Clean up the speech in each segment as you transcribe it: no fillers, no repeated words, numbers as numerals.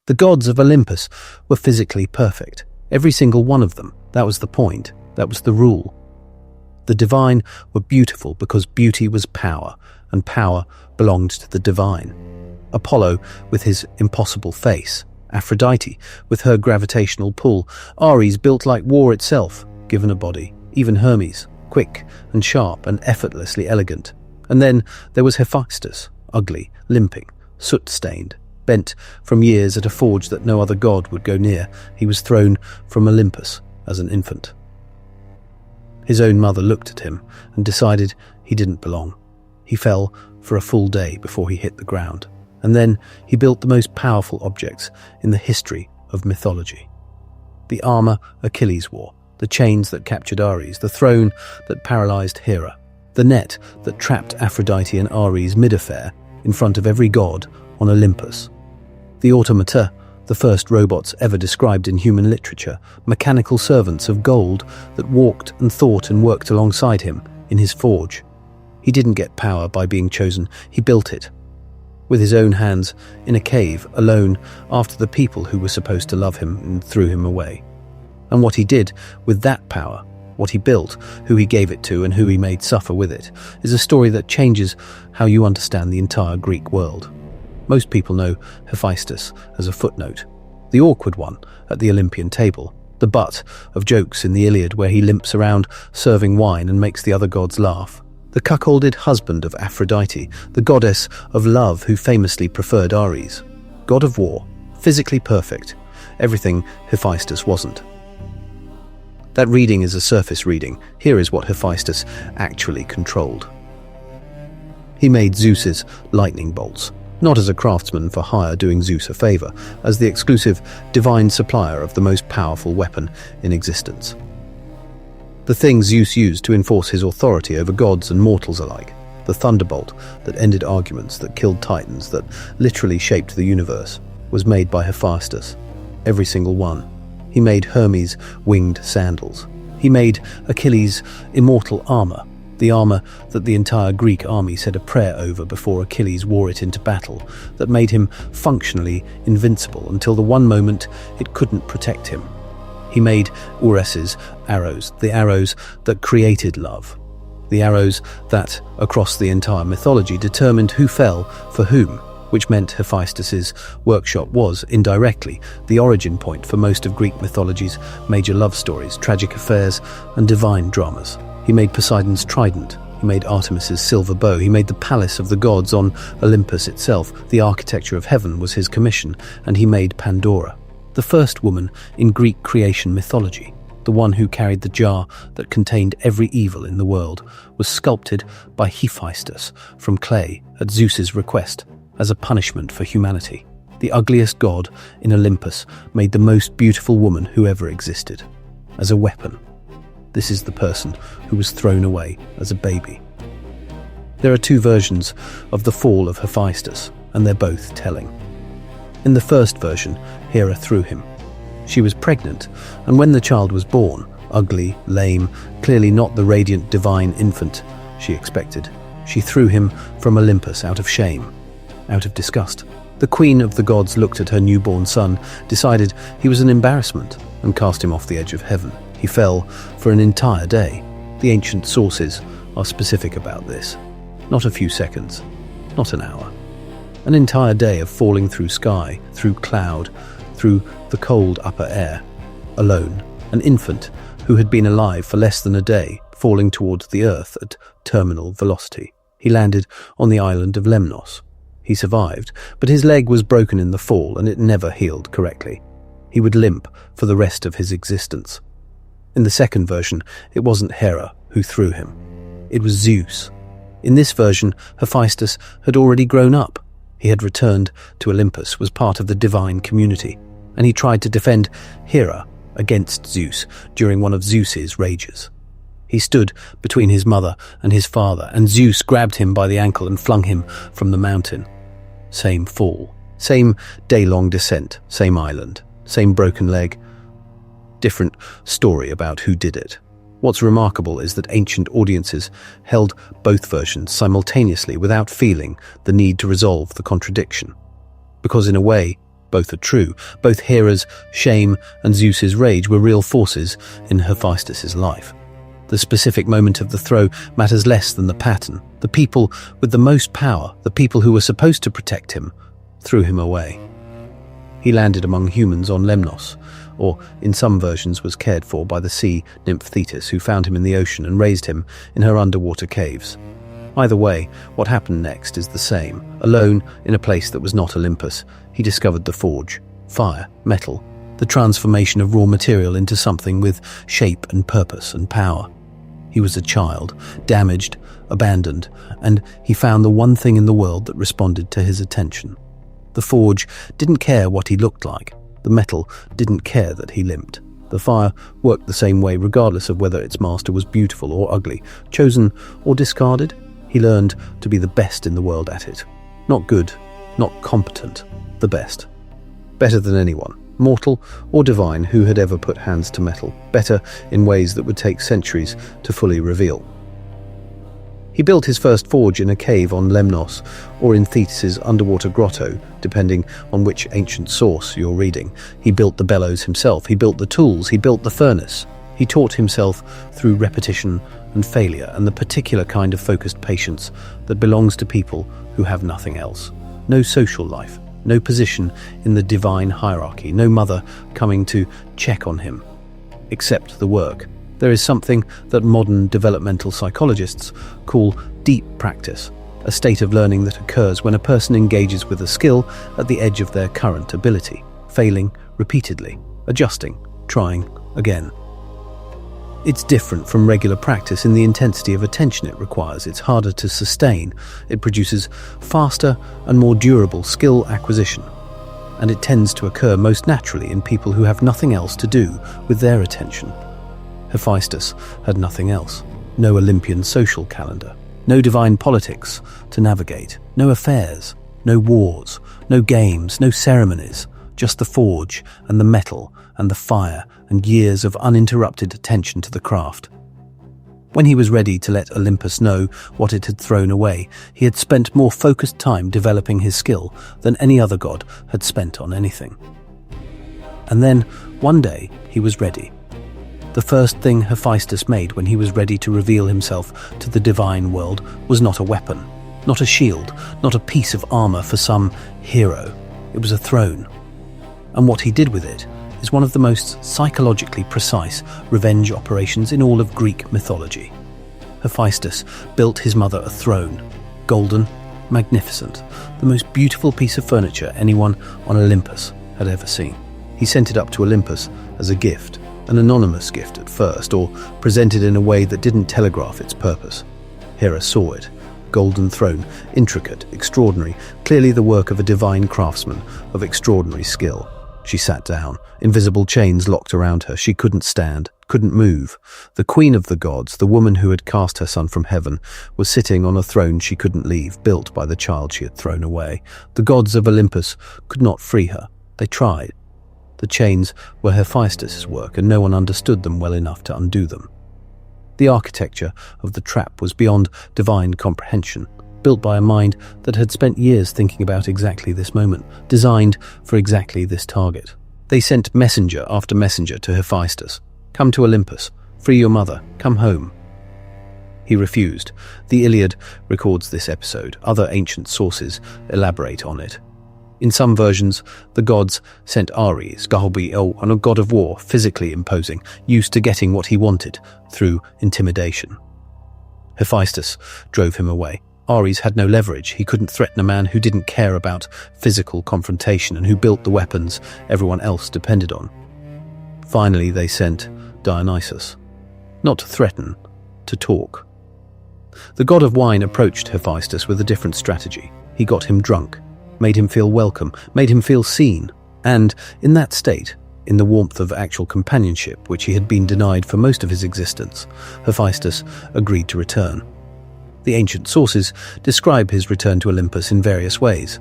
The gods of Olympus were physically perfect. Every single one of them. That was the point. That was the rule. The divine were beautiful because beauty was power, and power belonged to the divine. Apollo with his impossible face, Aphrodite with her gravitational pull, Ares built like war itself, given a body, even Hermes, quick and sharp and effortlessly elegant. And then there was Hephaestus, ugly, limping, soot-stained, bent from years at a forge that no other god would go near. He was thrown from Olympus as an infant. His own mother looked at him and decided he didn't belong. He fell for a full day before he hit the ground. And then he built the most powerful objects in the history of mythology. The armor Achilles wore, the chains that captured Ares, the throne that paralyzed Hera, the net that trapped Aphrodite and Ares mid-affair in front of every god on Olympus. The automata, the first robots ever described in human literature, mechanical servants of gold that walked and thought and worked alongside him in his forge. He didn't get power by being chosen, he built it. With his own hands, in a cave, alone, after the people who were supposed to love him and threw him away. And what he did with that power, what he built, who he gave it to and who he made suffer with it, is a story that changes how you understand the entire Greek world. Most people know Hephaestus as a footnote, the awkward one at the Olympian table, the butt of jokes in the Iliad where he limps around serving wine and makes the other gods laugh. The cuckolded husband of Aphrodite, the goddess of love who famously preferred Ares. God of war, physically perfect, everything Hephaestus wasn't. That reading is a surface reading. Here is what Hephaestus actually controlled. He made Zeus's lightning bolts, not as a craftsman for hire doing Zeus a favor, as the exclusive divine supplier of the most powerful weapon in existence. The thing Zeus used to enforce his authority over gods and mortals alike. The thunderbolt that ended arguments, that killed titans, that literally shaped the universe, was made by Hephaestus. Every single one. He made Hermes' winged sandals. He made Achilles' immortal armor, the armor that the entire Greek army said a prayer over before Achilles wore it into battle, that made him functionally invincible until the one moment it couldn't protect him. He made Ares's arrows, the arrows that created love, the arrows that, across the entire mythology, determined who fell for whom, which meant Hephaestus's workshop was, indirectly, the origin point for most of Greek mythology's major love stories, tragic affairs, and divine dramas. He made Poseidon's trident, he made Artemis's silver bow, he made the palace of the gods on Olympus itself. The architecture of heaven was his commission, and he made Pandora, the first woman in Greek creation mythology, the one who carried the jar that contained every evil in the world, was sculpted by Hephaestus from clay at Zeus's request as a punishment for humanity. The ugliest god in Olympus made the most beautiful woman who ever existed, as a weapon. This is the person who was thrown away as a baby. There are two versions of the fall of Hephaestus, and they're both telling. In the first version, Hera threw him. She was pregnant, and when the child was born, ugly, lame, clearly not the radiant divine infant she expected, she threw him from Olympus out of shame, out of disgust. The queen of the gods looked at her newborn son, decided he was an embarrassment, and cast him off the edge of heaven. He fell for an entire day. The ancient sources are specific about this. Not a few seconds, not an hour. An entire day of falling through sky, through cloud, through the cold upper air, alone. An infant who had been alive for less than a day, falling towards the earth at terminal velocity. He landed on the island of Lemnos. He survived, but his leg was broken in the fall and it never healed correctly. He would limp for the rest of his existence. In the second version, it wasn't Hera who threw him. It was Zeus. In this version, Hephaestus had already grown up. He had returned to Olympus, was part of the divine community, and he tried to defend Hera against Zeus during one of Zeus's rages. He stood between his mother and his father, and Zeus grabbed him by the ankle and flung him from the mountain. Same fall, same day-long descent, same island, same broken leg. Different story about who did it. What's remarkable is that ancient audiences held both versions simultaneously without feeling the need to resolve the contradiction. Because in a way, Both are true. Both Hera's shame and Zeus's rage were real forces in Hephaestus' life. The specific moment of the throw matters less than the pattern. The people with the most power, the people who were supposed to protect him, threw him away. He landed among humans on Lemnos, or in some versions was cared for by the sea nymph Thetis, who found him in the ocean and raised him in her underwater caves. Either way, what happened next is the same. Alone in a place that was not Olympus, he discovered the forge, fire, metal, the transformation of raw material into something with shape and purpose and power. He was a child, damaged, abandoned, and he found the one thing in the world that responded to his attention. The forge didn't care what he looked like. The metal didn't care that he limped. The fire worked the same way regardless of whether its master was beautiful or ugly, chosen or discarded. He learned to be the best in the world at it. Not good, not competent, the best. Better than anyone, mortal or divine, who had ever put hands to metal. Better in ways that would take centuries to fully reveal. He built his first forge in a cave on Lemnos, or in Thetis' underwater grotto, depending on which ancient source you're reading. He built the bellows himself, he built the tools, he built the furnace. He taught himself through repetition and failure and the particular kind of focused patience that belongs to people who have nothing else. No social life, no position in the divine hierarchy, no mother coming to check on him. Except the work. There is something that modern developmental psychologists call deep practice, a state of learning that occurs when a person engages with a skill at the edge of their current ability, failing repeatedly, adjusting, trying again. It's different from regular practice in the intensity of attention it requires. It's harder to sustain. It produces faster and more durable skill acquisition. And it tends to occur most naturally in people who have nothing else to do with their attention. Hephaestus had nothing else. No Olympian social calendar. No divine politics to navigate. No affairs. No wars. No games. No ceremonies. Just the forge and the metal and the fire and years of uninterrupted attention to the craft. When he was ready to let Olympus know what it had thrown away, he had spent more focused time developing his skill than any other god had spent on anything. And then, one day, he was ready. The first thing Hephaestus made when he was ready to reveal himself to the divine world was not a weapon, not a shield, not a piece of armor for some hero. It was a throne. And what he did with it is one of the most psychologically precise revenge operations in all of Greek mythology. Hephaestus built his mother a throne, golden, magnificent, the most beautiful piece of furniture anyone on Olympus had ever seen. He sent it up to Olympus as a gift, an anonymous gift at first, or presented in a way that didn't telegraph its purpose. Hera saw it. Golden throne, intricate, extraordinary, clearly the work of a divine craftsman of extraordinary skill. She sat down. Invisible chains locked around her. She couldn't stand, couldn't move. The queen of the gods, the woman who had cast her son from heaven, was sitting on a throne she couldn't leave, built by the child she had thrown away. The gods of Olympus could not free her. They tried. The chains were Hephaestus' work, and no one understood them well enough to undo them. The architecture of the trap was beyond divine comprehension, built by a mind that had spent years thinking about exactly this moment, designed for exactly this target. They sent messenger after messenger to Hephaestus. Come to Olympus. Free your mother. Come home. He refused. The Iliad records this episode. Other ancient sources elaborate on it. In some versions, the gods sent Ares, a god of war, physically imposing, used to getting what he wanted through intimidation. Hephaestus drove him away. Ares had no leverage. He couldn't threaten a man who didn't care about physical confrontation and who built the weapons everyone else depended on. Finally, they sent Dionysus. Not to threaten, to talk. The god of wine approached Hephaestus with a different strategy. He got him drunk, made him feel welcome, made him feel seen, and, in that state, in the warmth of actual companionship, which he had been denied for most of his existence, Hephaestus agreed to return. The ancient sources describe his return to Olympus in various ways.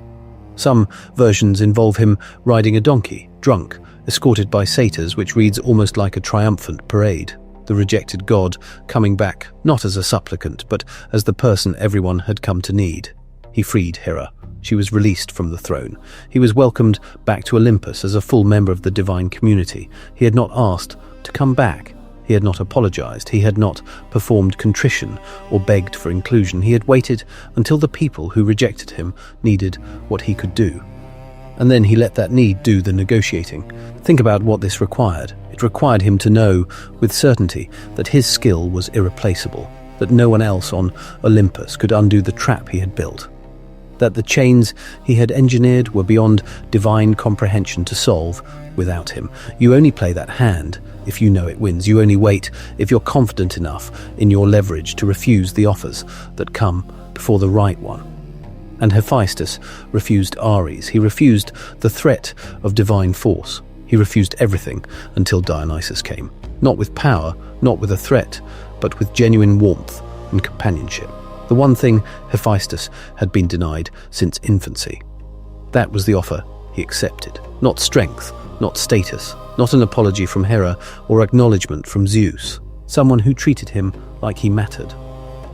Some versions involve him riding a donkey, drunk, escorted by satyrs, which reads almost like a triumphant parade. The rejected god coming back not as a supplicant, but as the person everyone had come to need. He freed Hera. She was released from the throne. He was welcomed back to Olympus as a full member of the divine community. He had not asked to come back. He had not apologized. He had not performed contrition or begged for inclusion. He had waited until the people who rejected him needed what he could do. And then he let that need do the negotiating. Think about what this required. It required him to know with certainty that his skill was irreplaceable, that no one else on Olympus could undo the trap he had built, that the chains he had engineered were beyond divine comprehension to solve without him. You only play that hand if you know it wins. You only wait if you're confident enough in your leverage to refuse the offers that come before the right one. And Hephaestus refused Ares. He refused the threat of divine force. He refused everything until Dionysus came. Not with power, not with a threat, but with genuine warmth and companionship. The one thing Hephaestus had been denied since infancy. That was the offer he accepted. Not strength, not status, not an apology from Hera or acknowledgement from Zeus. Someone who treated him like he mattered.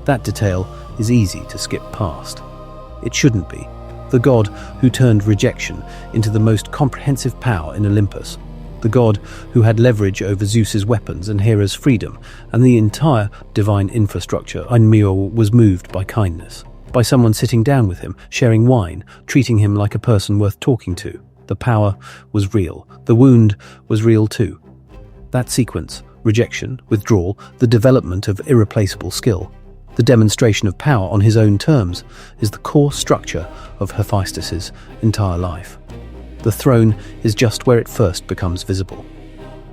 That detail is easy to skip past. It shouldn't be. The god who turned rejection into the most comprehensive power in Olympus. The god who had leverage over Zeus's weapons and Hera's freedom, and the entire divine infrastructure was moved by kindness, by someone sitting down with him, sharing wine, treating him like a person worth talking to. The power was real. The wound was real too. That sequence, rejection, withdrawal, the development of irreplaceable skill, the demonstration of power on his own terms, is the core structure of Hephaestus's entire life. The throne is just where it first becomes visible.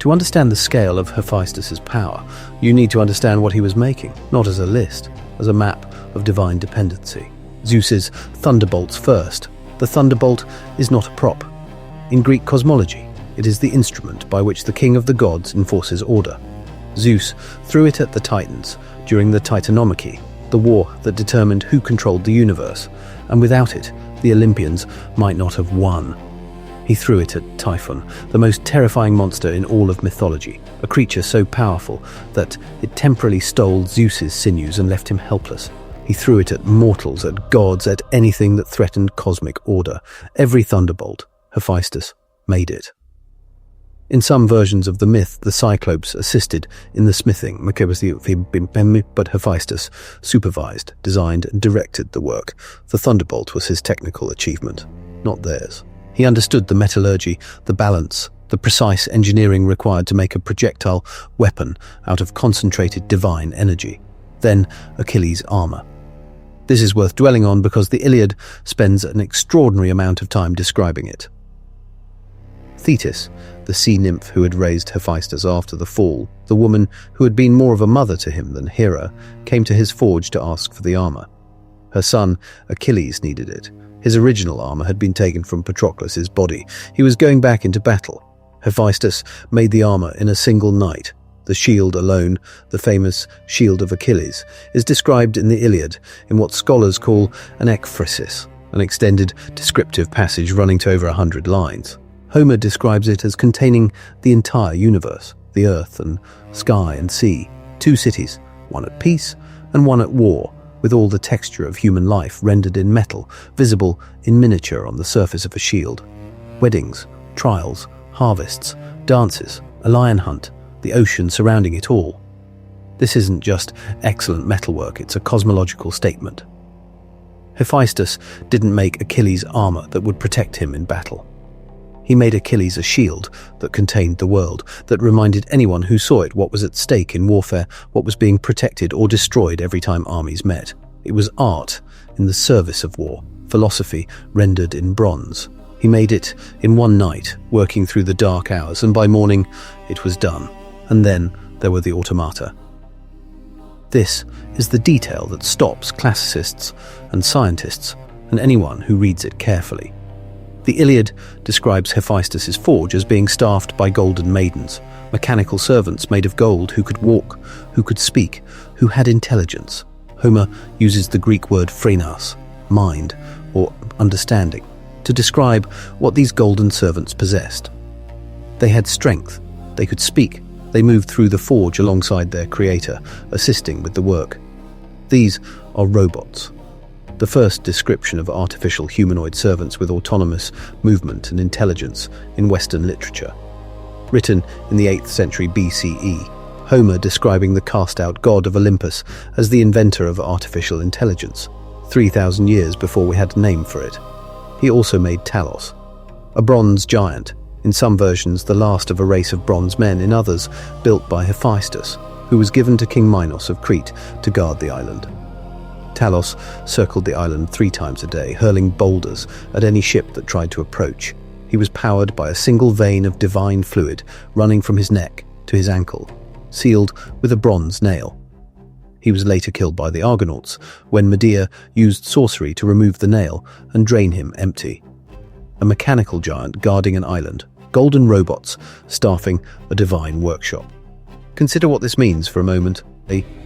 To understand the scale of Hephaestus's power, you need to understand what he was making, not as a list, as a map of divine dependency. Zeus's thunderbolts first. The thunderbolt is not a prop. In Greek cosmology, it is the instrument by which the king of the gods enforces order. Zeus threw it at the Titans during the Titanomachy, the war that determined who controlled the universe, and without it, the Olympians might not have won. He threw it at Typhon, the most terrifying monster in all of mythology, a creature so powerful that it temporarily stole Zeus's sinews and left him helpless. He threw it at mortals, at gods, at anything that threatened cosmic order. Every thunderbolt, Hephaestus made it. In some versions of the myth, the Cyclopes assisted in the smithing, but Hephaestus supervised, designed, and directed the work. The thunderbolt was his technical achievement, not theirs. He understood the metallurgy, the balance, the precise engineering required to make a projectile weapon out of concentrated divine energy. Then Achilles' armor. This is worth dwelling on because the Iliad spends an extraordinary amount of time describing it. Thetis, the sea nymph who had raised Hephaestus after the fall, the woman who had been more of a mother to him than Hera, came to his forge to ask for the armor. Her son, Achilles, needed it. His original armor had been taken from Patroclus's body. He was going back into battle. Hephaestus made the armor in a single night. The shield alone, the famous shield of Achilles, is described in the Iliad in what scholars call an ekphrasis, an extended descriptive passage running to over 100 lines. Homer describes it as containing the entire universe, the earth and sky and sea, 2 cities, one at peace and one at war, with all the texture of human life rendered in metal, visible in miniature on the surface of a shield. Weddings, trials, harvests, dances, a lion hunt, the ocean surrounding it all. This isn't just excellent metalwork, it's a cosmological statement. Hephaestus didn't make Achilles armor that would protect him in battle. He made Achilles a shield that contained the world, that reminded anyone who saw it what was at stake in warfare, what was being protected or destroyed every time armies met. It was art in the service of war, philosophy rendered in bronze. He made it in one night, working through the dark hours, and by morning it was done. And then there were the automata. This is the detail that stops classicists and scientists and anyone who reads it carefully. The Iliad describes Hephaestus's forge as being staffed by golden maidens, mechanical servants made of gold who could walk, who could speak, who had intelligence. Homer uses the Greek word phrenos, mind, or understanding, to describe what these golden servants possessed. They had strength, they could speak, they moved through the forge alongside their creator, assisting with the work. These are robots. the first description of artificial humanoid servants with autonomous movement and intelligence in Western literature. Written in the 8th century BCE, Homer describing the cast-out god of Olympus as the inventor of artificial intelligence, 3,000 years before we had a name for it. He also made Talos, a bronze giant, in some versions the last of a race of bronze men, in others built by Hephaestus, who was given to King Minos of Crete to guard the island. Talos circled the island 3 times a day, hurling boulders at any ship that tried to approach. He was powered by a single vein of divine fluid running from his neck to his ankle, sealed with a bronze nail. He was later killed by the Argonauts when Medea used sorcery to remove the nail and drain him empty. A mechanical giant guarding an island, golden robots staffing a divine workshop. Consider what this means for a moment.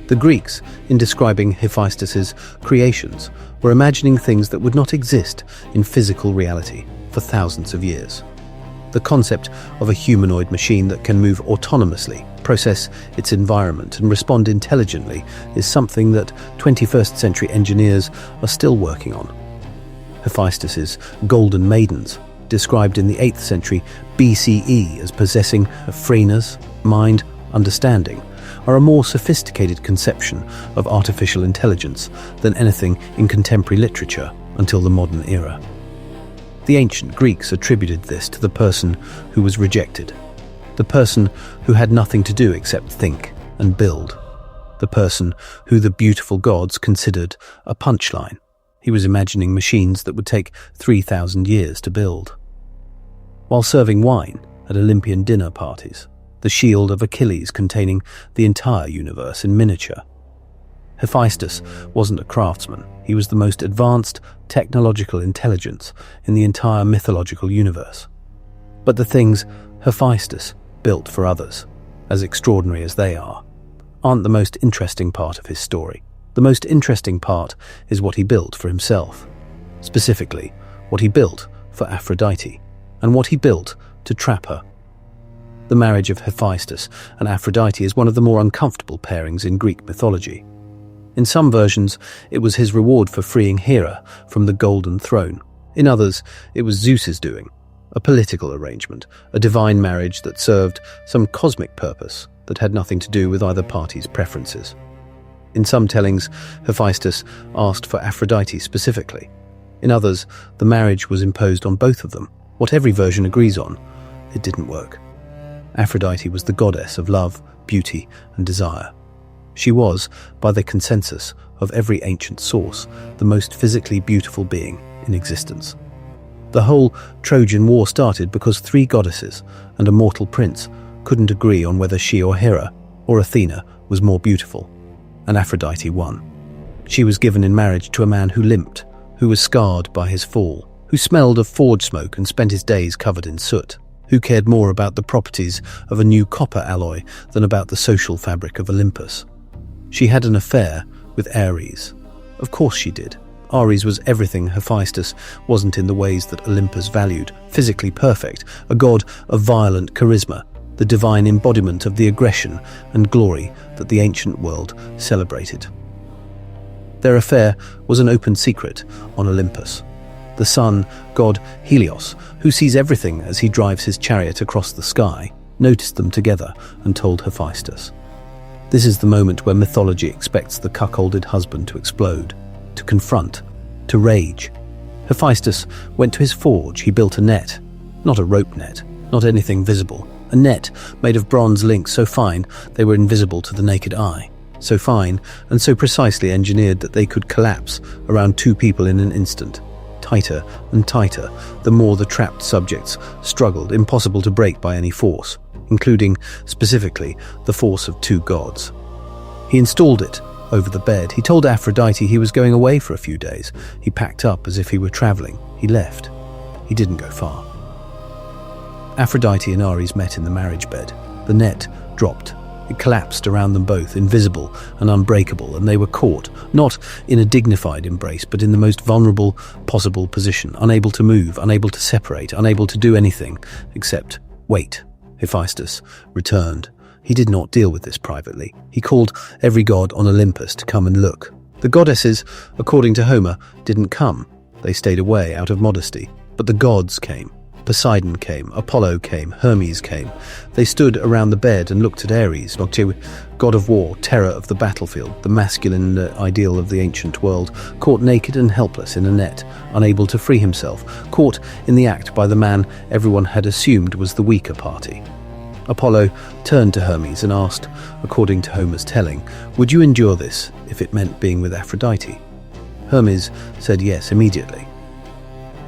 The Greeks, in describing Hephaestus's creations, were imagining things that would not exist in physical reality for thousands of years. The concept of a humanoid machine that can move autonomously, process its environment, and respond intelligently is something that 21st century engineers are still working on. Hephaestus's golden maidens, described in the 8th century BCE as possessing a phrenos, mind, understanding, are a more sophisticated conception of artificial intelligence than anything in contemporary literature until the modern era. The ancient Greeks attributed this to the person who was rejected, the person who had nothing to do except think and build, the person who the beautiful gods considered a punchline. He was imagining machines that would take 3,000 years to build. While serving wine at Olympian dinner parties, the shield of Achilles containing the entire universe in miniature. Hephaestus wasn't a craftsman. He was the most advanced technological intelligence in the entire mythological universe. But the things Hephaestus built for others, as extraordinary as they are, aren't the most interesting part of his story. The most interesting part is what he built for himself. Specifically, what he built for Aphrodite, and what he built to trap her. The marriage of Hephaestus and Aphrodite is one of the more uncomfortable pairings in Greek mythology. In some versions, it was his reward for freeing Hera from the golden throne. In others, it was Zeus's doing, a political arrangement, a divine marriage that served some cosmic purpose that had nothing to do with either party's preferences. In some tellings, Hephaestus asked for Aphrodite specifically. In others, the marriage was imposed on both of them. What every version agrees on, it didn't work. Aphrodite was the goddess of love, beauty, and desire. She was, by the consensus of every ancient source, the most physically beautiful being in existence. The whole Trojan War started because 3 goddesses and a mortal prince couldn't agree on whether she or Hera or Athena was more beautiful, and Aphrodite won. She was given in marriage to a man who limped, who was scarred by his fall, who smelled of forge smoke and spent his days covered in soot, who cared more about the properties of a new copper alloy than about the social fabric of Olympus. She had an affair with Ares. Of course she did. Ares was everything Hephaestus wasn't in the ways that Olympus valued, physically perfect, a god of violent charisma, the divine embodiment of the aggression and glory that the ancient world celebrated. Their affair was an open secret on Olympus. The sun god Helios, who sees everything as he drives his chariot across the sky, noticed them together and told Hephaestus. This is the moment where mythology expects the cuckolded husband to explode, to confront, to rage. Hephaestus went to his forge. He built a net, not a rope net, not anything visible, a net made of bronze links so fine they were invisible to the naked eye, so fine and so precisely engineered that they could collapse around 2 people in an instant. Tighter and tighter, the more the trapped subjects struggled, impossible to break by any force, including, specifically, the force of 2 gods. He installed it over the bed. He told Aphrodite he was going away for a few days. He packed up as if he were traveling. He left. He didn't go far. Aphrodite and Ares met in the marriage bed. The net dropped. It collapsed around them both, invisible and unbreakable, and they were caught, not in a dignified embrace, but in the most vulnerable possible position, unable to move, unable to separate, unable to do anything except wait. Hephaestus returned. He did not deal with this privately. He called every god on Olympus to come and look. The goddesses, according to Homer, didn't come. They stayed away out of modesty. But the gods came. Poseidon came, Apollo came, Hermes came. They stood around the bed and looked at Ares, god of war, terror of the battlefield, the masculine ideal of the ancient world, caught naked and helpless in a net, unable to free himself, caught in the act by the man everyone had assumed was the weaker party. Apollo turned to Hermes and asked, according to Homer's telling, would you endure this if it meant being with Aphrodite? Hermes said yes immediately.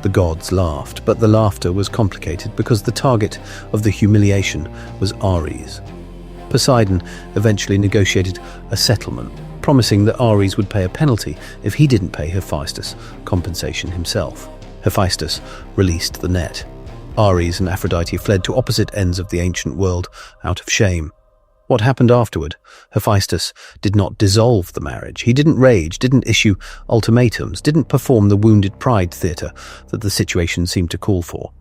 The gods laughed, but the laughter was complicated because the target of the humiliation was Ares. Poseidon eventually negotiated a settlement, promising that Ares would pay a penalty if he didn't pay Hephaestus compensation himself. Hephaestus released the net. Ares and Aphrodite fled to opposite ends of the ancient world out of shame. What happened afterward? Hephaestus did not dissolve the marriage. He didn't rage, didn't issue ultimatums, didn't perform the wounded pride theatre that the situation seemed to call for.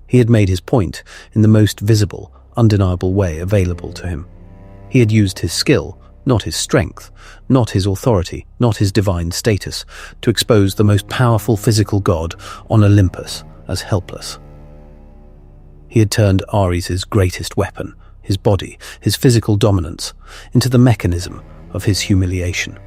He had made his point in the most visible, undeniable way available to him. He had used his skill, not his strength, not his authority, not his divine status, to expose the most powerful physical god on Olympus as helpless. He had turned Ares' greatest weapon, his body, his physical dominance, into the mechanism of his humiliation.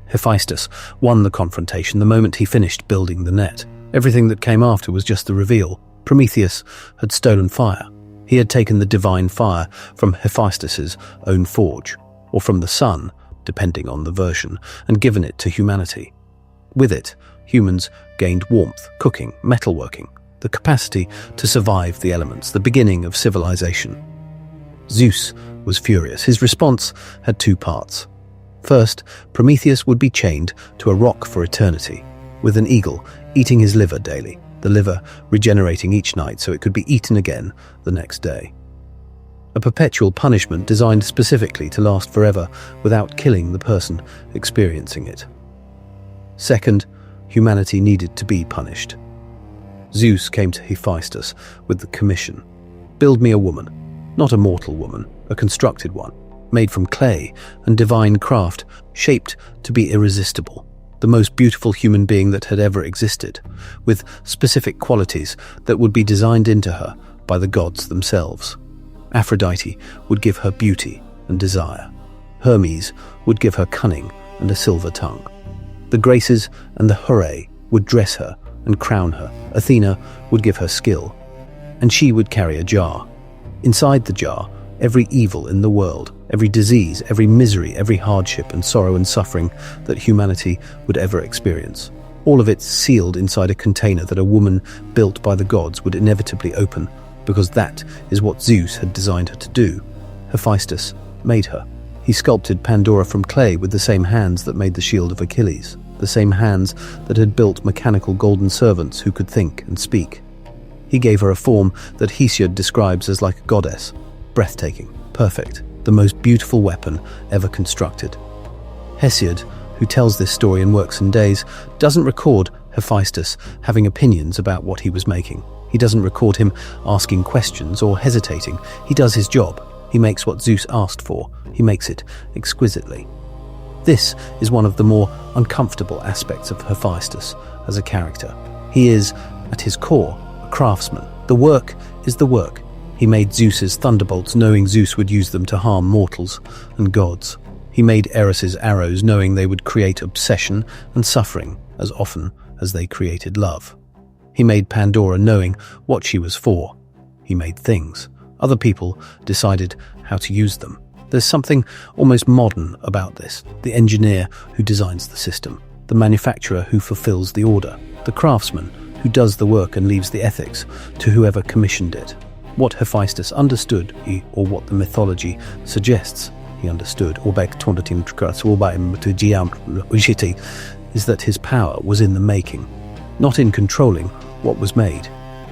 Hephaestus won the confrontation the moment he finished building the net. Everything that came after was just the reveal. Prometheus had stolen fire. He had taken the divine fire from Hephaestus' own forge, or from the sun, depending on the version, and given it to humanity. With it, humans gained warmth, cooking, metalworking, the capacity to survive the elements, the beginning of civilization. Zeus was furious. His response had two parts. First, Prometheus would be chained to a rock for eternity, with an eagle eating his liver daily, the liver regenerating each night so it could be eaten again the next day. A perpetual punishment designed specifically to last forever without killing the person experiencing it. Second, humanity needed to be punished. Zeus came to Hephaestus with the commission. Build me a woman, not a mortal woman, a constructed one, made from clay and divine craft, shaped to be irresistible, the most beautiful human being that had ever existed, with specific qualities that would be designed into her by the gods themselves. Aphrodite would give her beauty and desire. Hermes would give her cunning and a silver tongue. The Graces and the Herae would dress her and crown her. Athena would give her skill, and she would carry a jar. Inside the jar, every evil in the world, every disease, every misery, every hardship and sorrow and suffering that humanity would ever experience. All of it sealed inside a container that a woman built by the gods would inevitably open, because that is what Zeus had designed her to do. Hephaestus made her. He sculpted Pandora from clay with the same hands that made the shield of Achilles, the same hands that had built mechanical golden servants who could think and speak. He gave her a form that Hesiod describes as like a goddess, breathtaking, perfect, the most beautiful weapon ever constructed. Hesiod, who tells this story in Works and Days, doesn't record Hephaestus having opinions about what he was making. He doesn't record him asking questions or hesitating. He does his job. He makes what Zeus asked for. He makes it exquisitely. This is one of the more uncomfortable aspects of Hephaestus as a character. He is, at his core, a craftsman. The work is the work. He made Zeus's thunderbolts knowing Zeus would use them to harm mortals and gods. He made Eros' arrows knowing they would create obsession and suffering as often as they created love. He made Pandora knowing what she was for. He made things. Other people decided how to use them. There's something almost modern about this. The engineer who designs the system, the manufacturer who fulfills the order, the craftsman who does the work and leaves the ethics to whoever commissioned it. What Hephaestus understood, or what the mythology suggests he understood, is that his power was in the making, not in controlling what was made.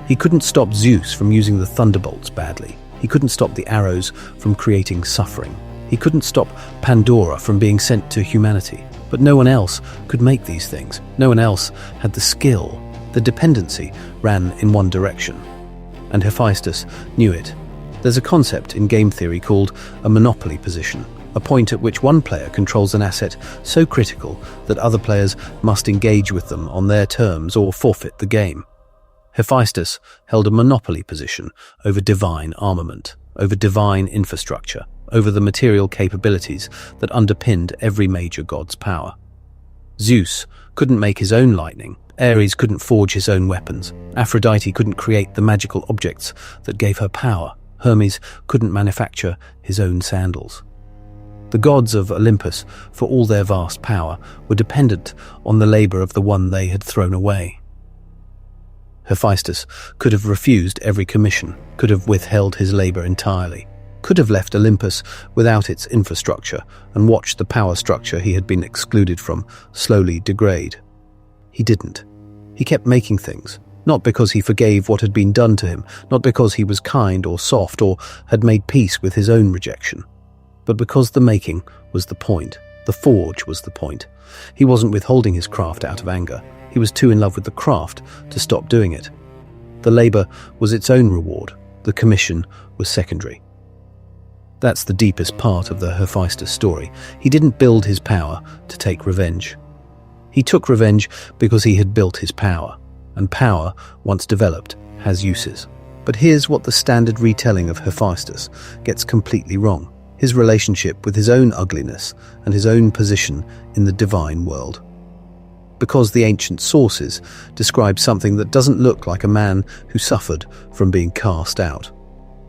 He couldn't stop Zeus from using the thunderbolts badly. He couldn't stop the arrows from creating suffering. He couldn't stop Pandora from being sent to humanity. But no one else could make these things. No one else had the skill. The dependency ran in one direction. And Hephaestus knew it. There's a concept in game theory called a monopoly position. a point at which one player controls an asset so critical that other players must engage with them on their terms or forfeit the game. Hephaestus held a monopoly position over divine armament, over divine infrastructure, over the material capabilities that underpinned every major god's power. Zeus couldn't make his own lightning, Ares couldn't forge his own weapons, Aphrodite couldn't create the magical objects that gave her power, Hermes couldn't manufacture his own sandals. The gods of Olympus, for all their vast power, were dependent on the labor of the one they had thrown away. Hephaestus could have refused every commission, could have withheld his labor entirely, could have left Olympus without its infrastructure and watched the power structure he had been excluded from slowly degrade. He didn't. He kept making things, not because he forgave what had been done to him, not because he was kind or soft or had made peace with his own rejection, but because the making was the point, the forge was the point. He wasn't withholding his craft out of anger. He was too in love with the craft to stop doing it. The labor was its own reward. The commission was secondary. That's the deepest part of the Hephaestus story. He didn't build his power to take revenge. He took revenge because he had built his power, and power, once developed, has uses. But here's what the standard retelling of Hephaestus gets completely wrong: his relationship with his own ugliness and his own position in the divine world. Because the ancient sources describe something that doesn't look like a man who suffered from being cast out.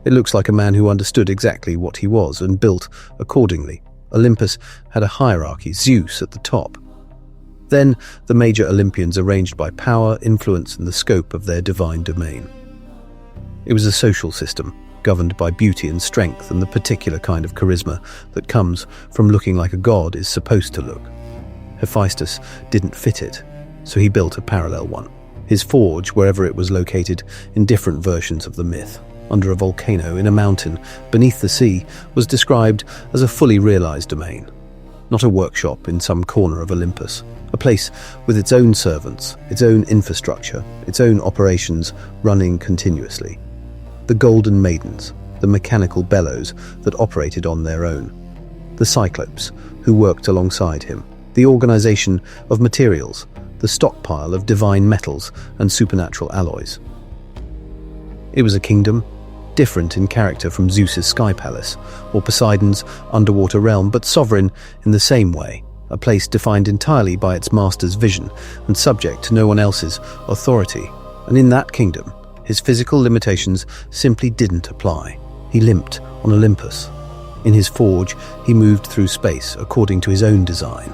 It looks like a man who understood exactly what he was and built accordingly. Olympus had a hierarchy, Zeus at the top. Then the major Olympians arranged by power, influence, and the scope of their divine domain. It was a social system, governed by beauty and strength and the particular kind of charisma that comes from looking like a god is supposed to look. Hephaestus didn't fit it, so he built a parallel one. His forge, wherever it was located in different versions of the myth, under a volcano, in a mountain, beneath the sea, was described as a fully realized domain. Not a workshop in some corner of Olympus, a place with its own servants, its own infrastructure, its own operations running continuously. The golden maidens, the mechanical bellows that operated on their own. The cyclopes, who worked alongside him. The organization of materials, the stockpile of divine metals and supernatural alloys. It was a kingdom, different in character from Zeus's sky palace or Poseidon's underwater realm, but sovereign in the same way, a place defined entirely by its master's vision and subject to no one else's authority. And in that kingdom, his physical limitations simply didn't apply. He limped on Olympus. In his forge, he moved through space according to his own design.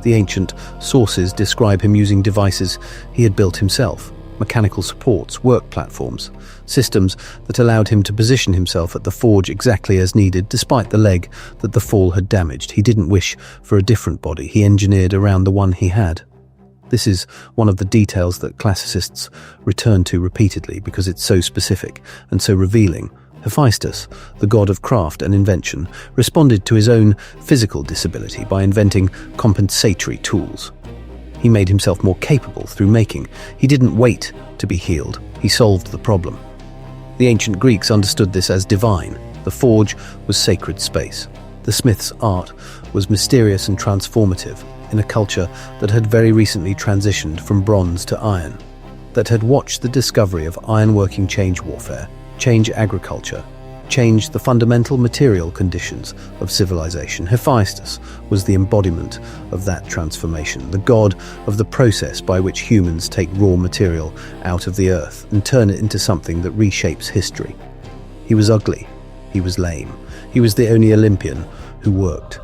The ancient sources describe him using devices he had built himself, mechanical supports, work platforms, systems that allowed him to position himself at the forge exactly as needed, despite the leg that the fall had damaged. He didn't wish for a different body. He engineered around the one he had. This is one of the details that classicists return to repeatedly because it's so specific and so revealing. Hephaestus, the god of craft and invention, responded to his own physical disability by inventing compensatory tools. He made himself more capable through making. He didn't wait to be healed. He solved the problem. The ancient Greeks understood this as divine. The forge was sacred space. The smith's art was mysterious and transformative in a culture that had very recently transitioned from bronze to iron, that had watched the discovery of ironworking change warfare, change agriculture, change the fundamental material conditions of civilization. Hephaestus was the embodiment of that transformation, the god of the process by which humans take raw material out of the earth and turn it into something that reshapes history. He was ugly. He was lame. He was the only Olympian who worked.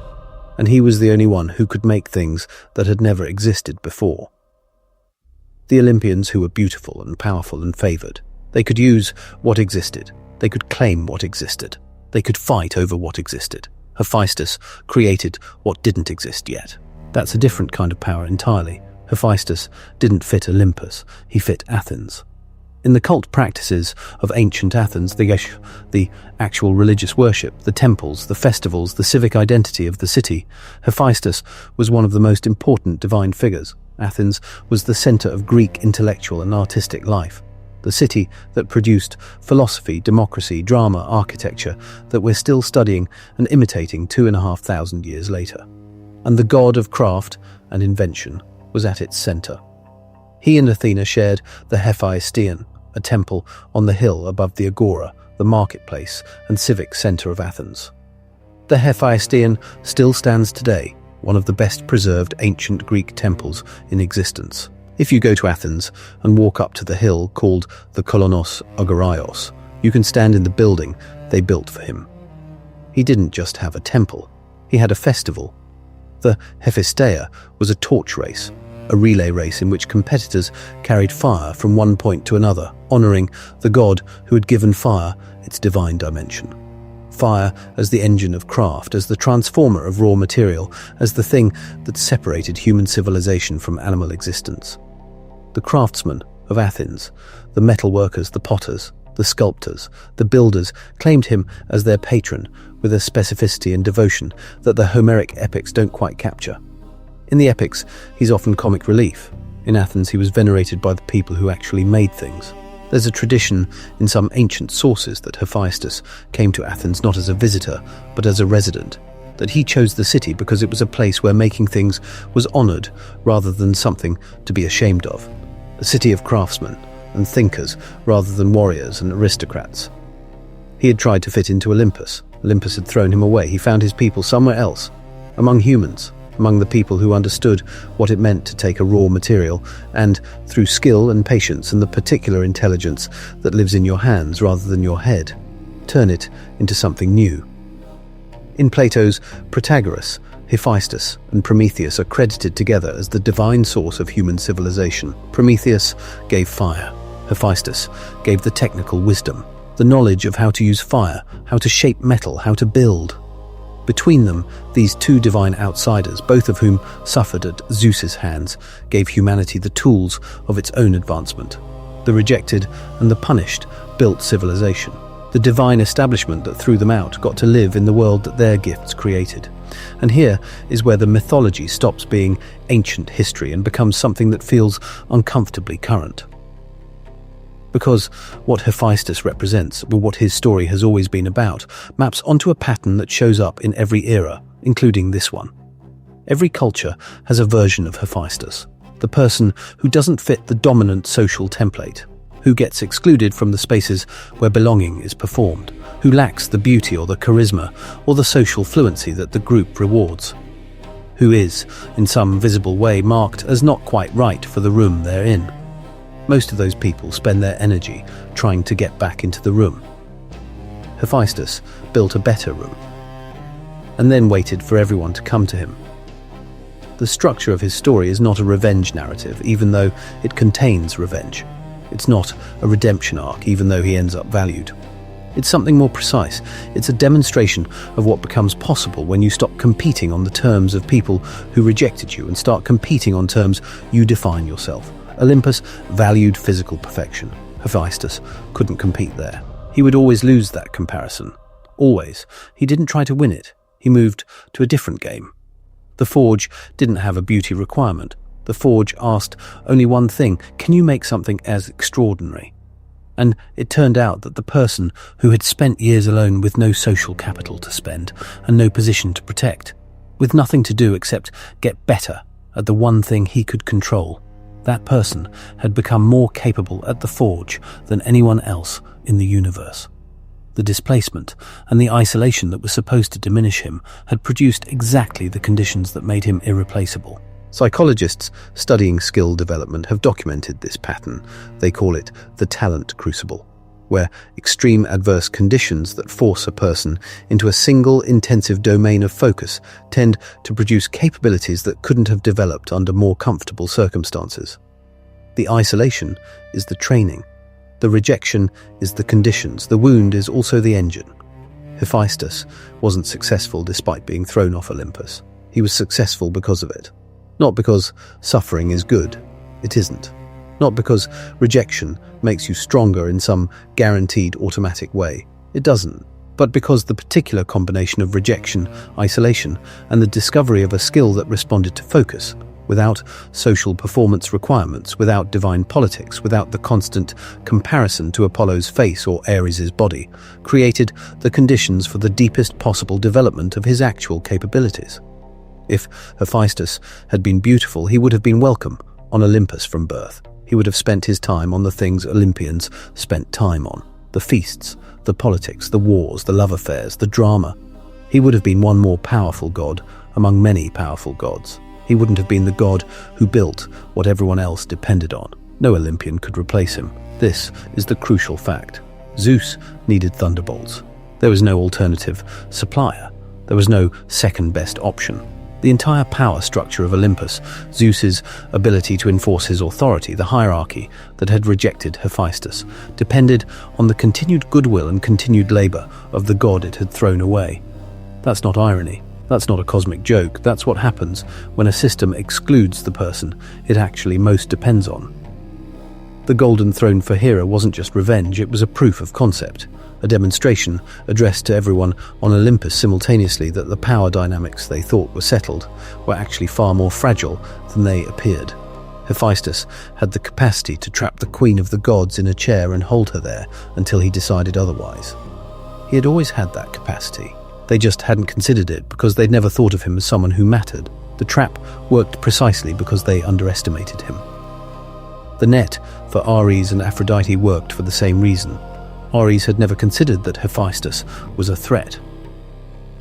And he was the only one who could make things that had never existed before. The Olympians who were beautiful and powerful and favored, they could use what existed. They could claim what existed. They could fight over what existed. Hephaestus created what didn't exist yet. That's a different kind of power entirely. Hephaestus didn't fit Olympus. He fit Athens. In the cult practices of ancient Athens, the actual religious worship, the temples, the festivals, the civic identity of the city, Hephaestus was one of the most important divine figures. Athens was the center of Greek intellectual and artistic life. the city that produced philosophy, democracy, drama, architecture that we're still studying and imitating 2,500 years later. And the god of craft and invention was at its center. He and Athena shared the Hephaestion, a temple on the hill above the agora, the marketplace and civic center of Athens. The Hephaestion still stands today, one of the best preserved ancient Greek temples in existence. If you go to Athens and walk up to the hill called the Kolonos Agoraios, you can stand in the building they built for him. He didn't just have a temple, he had a festival. The Hephaestia was a torch race, a relay race in which competitors carried fire from one point to another, honoring the god who had given fire its divine dimension. Fire as the engine of craft, as the transformer of raw material, as the thing that separated human civilization from animal existence. The craftsmen of Athens, the metalworkers, the potters, the sculptors, the builders, claimed him as their patron with a specificity and devotion that the Homeric epics don't quite capture. In the epics, he's often comic relief. In Athens, he was venerated by the people who actually made things. There's a tradition in some ancient sources that Hephaestus came to Athens not as a visitor, but as a resident, that he chose the city because it was a place where making things was honored rather than something to be ashamed of. A city of craftsmen and thinkers rather than warriors and aristocrats. He had tried to fit into Olympus. Olympus had thrown him away. He found his people somewhere else, among humans, among the people who understood what it meant to take a raw material and, through skill and patience and the particular intelligence that lives in your hands rather than your head, turn it into something new. In Plato's Protagoras, Hephaestus and Prometheus are credited together as the divine source of human civilization. Prometheus gave fire. Hephaestus gave the technical wisdom, the knowledge of how to use fire, how to shape metal, how to build. Between them, these two divine outsiders, both of whom suffered at Zeus's hands, gave humanity the tools of its own advancement. The rejected and the punished built civilization. The divine establishment that threw them out got to live in the world that their gifts created. And here is where the mythology stops being ancient history and becomes something that feels uncomfortably current. Because what Hephaestus represents, or what his story has always been about, maps onto a pattern that shows up in every era, including this one. Every culture has a version of Hephaestus, the person who doesn't fit the dominant social template, who gets excluded from the spaces where belonging is performed, who lacks the beauty or the charisma or the social fluency that the group rewards, who is, in some visible way, marked as not quite right for the room they're in. Most of those people spend their energy trying to get back into the room. Hephaestus built a better room, and then waited for everyone to come to him. The structure of his story is not a revenge narrative, even though it contains revenge. It's not a redemption arc, even though he ends up valued. It's something more precise. It's a demonstration of what becomes possible when you stop competing on the terms of people who rejected you and start competing on terms you define yourself. Olympus valued physical perfection. Hephaestus couldn't compete there. He would always lose that comparison. Always. He didn't try to win it. He moved to a different game. The forge didn't have a beauty requirement. The forge asked only one thing: can you make something as extraordinary? And it turned out that the person who had spent years alone with no social capital to spend and no position to protect, with nothing to do except get better at the one thing he could control, that person had become more capable at the forge than anyone else in the universe. The displacement and the isolation that was supposed to diminish him had produced exactly the conditions that made him irreplaceable. Psychologists studying skill development have documented this pattern. They call it the talent crucible, where extreme adverse conditions that force a person into a single intensive domain of focus tend to produce capabilities that couldn't have developed under more comfortable circumstances. The isolation is the training. The rejection is the conditions. The wound is also the engine. Hephaestus wasn't successful despite being thrown off Olympus. He was successful because of it. Not because suffering is good. It isn't. Not because rejection makes you stronger in some guaranteed automatic way. It doesn't. But because the particular combination of rejection, isolation, and the discovery of a skill that responded to focus without social performance requirements, without divine politics, without the constant comparison to Apollo's face or Ares's body, created the conditions for the deepest possible development of his actual capabilities. If Hephaestus had been beautiful, he would have been welcome on Olympus from birth. He would have spent his time on the things Olympians spent time on: the feasts, the politics, the wars, the love affairs, the drama. He would have been one more powerful god among many powerful gods. He wouldn't have been the god who built what everyone else depended on. No Olympian could replace him. This is the crucial fact. Zeus needed thunderbolts. There was no alternative supplier. There was no second best option. The entire power structure of Olympus, Zeus's ability to enforce his authority, the hierarchy that had rejected Hephaestus, depended on the continued goodwill and continued labor of the god it had thrown away. That's not irony. That's not a cosmic joke. That's what happens when a system excludes the person it actually most depends on. The golden throne for Hera wasn't just revenge, it was a proof of concept, a demonstration addressed to everyone on Olympus simultaneously that the power dynamics they thought were settled were actually far more fragile than they appeared. Hephaestus had the capacity to trap the queen of the gods in a chair and hold her there until he decided otherwise. He had always had that capacity. They just hadn't considered it because they'd never thought of him as someone who mattered. The trap worked precisely because they underestimated him. The net for Ares and Aphrodite worked for the same reason. Ares had never considered that Hephaestus was a threat.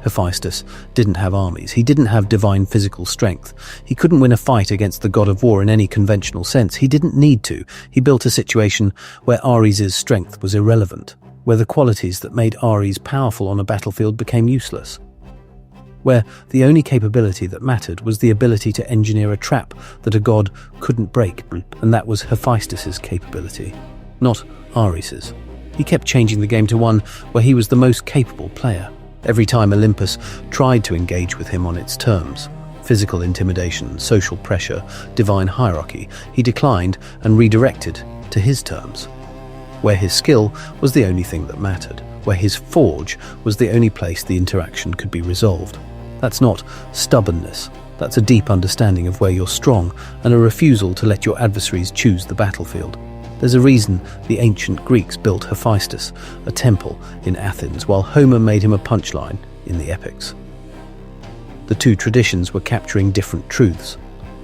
Hephaestus didn't have armies. He didn't have divine physical strength. He couldn't win a fight against the god of war in any conventional sense. He didn't need to. He built a situation where Ares' strength was irrelevant, where the qualities that made Ares powerful on a battlefield became useless, where the only capability that mattered was the ability to engineer a trap that a god couldn't break, and that was Hephaestus' capability, not Ares's. He kept changing the game to one where he was the most capable player. Every time Olympus tried to engage with him on its terms, physical intimidation, social pressure, divine hierarchy, he declined and redirected to his terms, where his skill was the only thing that mattered, where his forge was the only place the interaction could be resolved. That's not stubbornness. That's a deep understanding of where you're strong and a refusal to let your adversaries choose the battlefield. There's a reason the ancient Greeks built Hephaestus, a temple in Athens, while Homer made him a punchline in the epics. The two traditions were capturing different truths.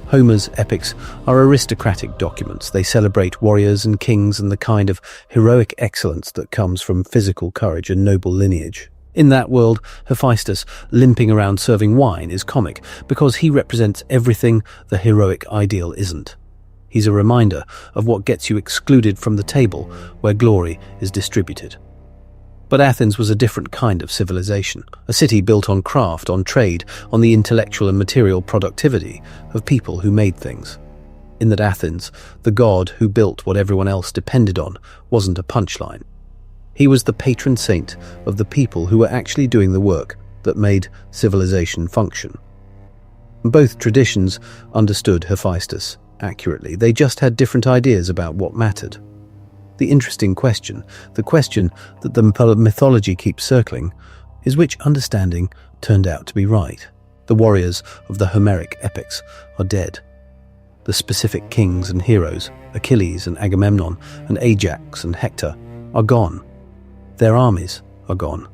Homer's epics are aristocratic documents. They celebrate warriors and kings and the kind of heroic excellence that comes from physical courage and noble lineage. In that world, Hephaestus limping around serving wine is comic because he represents everything the heroic ideal isn't. He's a reminder of what gets you excluded from the table where glory is distributed. But Athens was a different kind of civilization, a city built on craft, on trade, on the intellectual and material productivity of people who made things. In that Athens, the god who built what everyone else depended on wasn't a punchline. He was the patron saint of the people who were actually doing the work that made civilization function. Both traditions understood Hephaestus accurately. They just had different ideas about what mattered. The interesting question, the question that the mythology keeps circling, is which understanding turned out to be right. The warriors of the Homeric epics are dead. The specific kings and heroes, Achilles and Agamemnon and Ajax and Hector, are gone. Their armies are gone.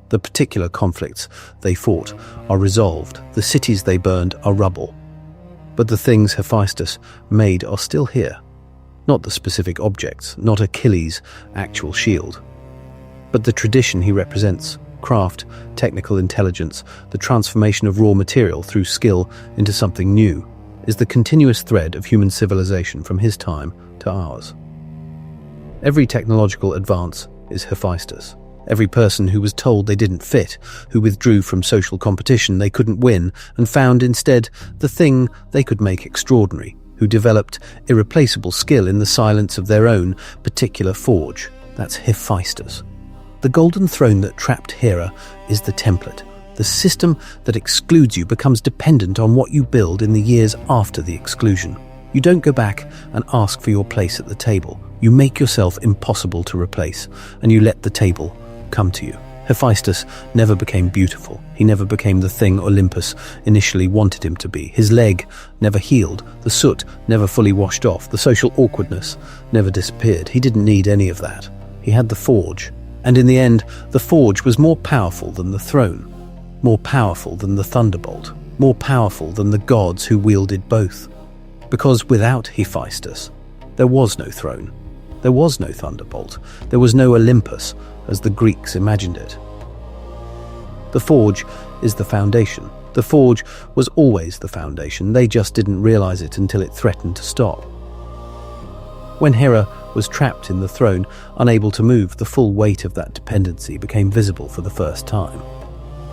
The particular conflicts they fought are resolved. The cities they burned are rubble. But the things Hephaestus made are still here. Not the specific objects, not Achilles' actual shield, but the tradition he represents: craft, technical intelligence, the transformation of raw material through skill into something new, is the continuous thread of human civilization from his time to ours. Every technological advance is Hephaestus. Every person who was told they didn't fit, who withdrew from social competition they couldn't win and found instead the thing they could make extraordinary, who developed irreplaceable skill in the silence of their own particular forge. That's Hephaestus. The golden throne that trapped Hera is the template. The system that excludes you becomes dependent on what you build in the years after the exclusion. You don't go back and ask for your place at the table. You make yourself impossible to replace, and you let the table come to you. Hephaestus never became beautiful. He never became the thing Olympus initially wanted him to be. His leg never healed. The soot never fully washed off. The social awkwardness never disappeared. He didn't need any of that. He had the forge. And in the end, the forge was more powerful than the throne, more powerful than the thunderbolt, more powerful than the gods who wielded both. Because without Hephaestus, there was no throne. There was no thunderbolt. There was no Olympus, as the Greeks imagined it. The forge is the foundation. The forge was always the foundation. They just didn't realize it until it threatened to stop. When Hera was trapped in the throne, unable to move, the full weight of that dependency became visible for the first time.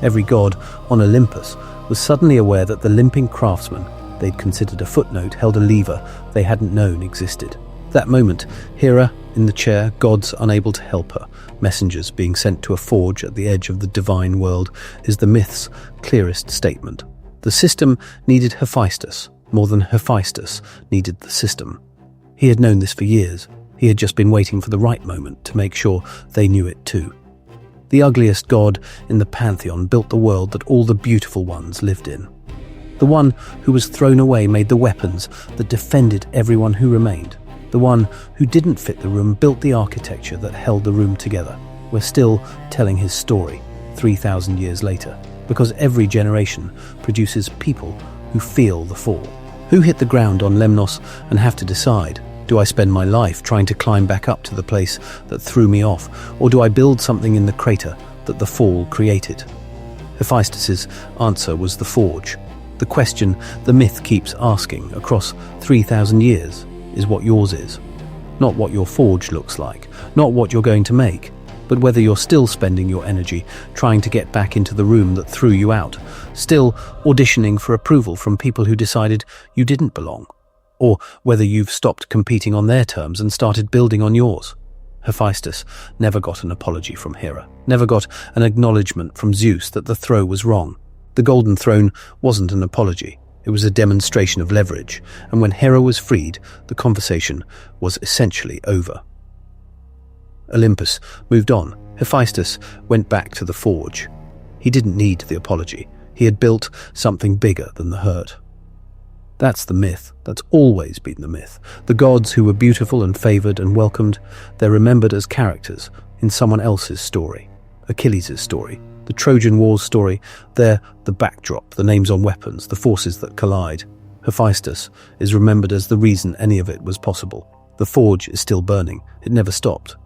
Every god on Olympus was suddenly aware that the limping craftsman they'd considered a footnote held a lever they hadn't known existed. That moment, Hera in the chair, gods unable to help her, messengers being sent to a forge at the edge of the divine world, is the myth's clearest statement. The system needed Hephaestus more than Hephaestus needed the system. He had known this for years. He had just been waiting for the right moment to make sure they knew it too. The ugliest god in the pantheon built the world that all the beautiful ones lived in. The one who was thrown away made the weapons that defended everyone who remained. The one who didn't fit the room built the architecture that held the room together. We're still telling his story 3,000 years later, because every generation produces people who feel the fall, who hit the ground on Lemnos and have to decide, do I spend my life trying to climb back up to the place that threw me off, or do I build something in the crater that the fall created? Hephaestus's answer was the forge. The question the myth keeps asking across 3,000 years is what yours is. Not what your forge looks like, not what you're going to make, but whether you're still spending your energy trying to get back into the room that threw you out, still auditioning for approval from people who decided you didn't belong, or whether you've stopped competing on their terms and started building on yours. Hephaestus never got an apology from Hera, never got an acknowledgement from Zeus that the throw was wrong. The Golden Throne wasn't an apology. It was a demonstration of leverage, and when Hera was freed, the conversation was essentially over. Olympus moved on. Hephaestus went back to the forge. He didn't need the apology. He had built something bigger than the hurt. That's the myth. That's always been the myth. The gods who were beautiful and favored and welcomed, they're remembered as characters in someone else's story. Achilles' story, the Trojan War's story, they're the backdrop, the names on weapons, the forces that collide. Hephaestus is remembered as the reason any of it was possible. The forge is still burning. It never stopped.